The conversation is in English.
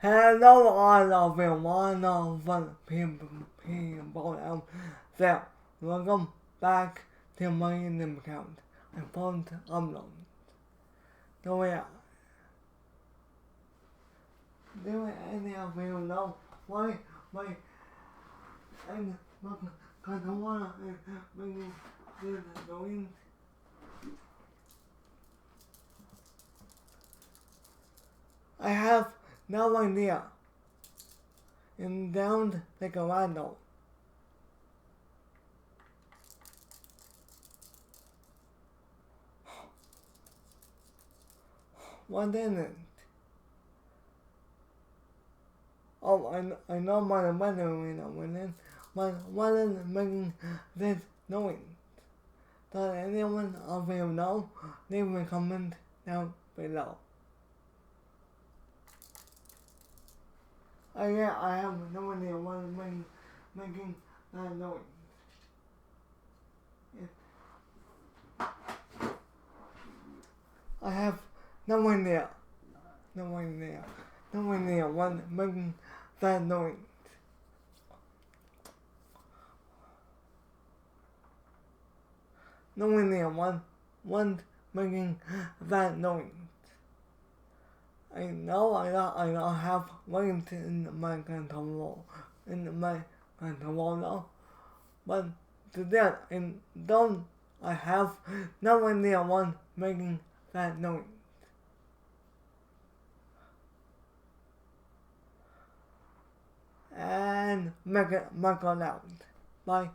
Hello, all of you wonderful people out there. Welcome back to my YouTube account. I found upload. So yeah, do any of you know why my and my Katawara is bringing this doing? I have no idea. And down the Colorado. What is it? Oh, I know my mother winning, but what is making this noise? Does anyone of you know? Leave a comment down below. Oh yeah, I have no idea what is making that noise. I have no idea. No idea. No idea what is making that noise. No idea what making that noise. I know I don't have weight in my control now, but today I have no idea what making that noise. And make it loud. Bye.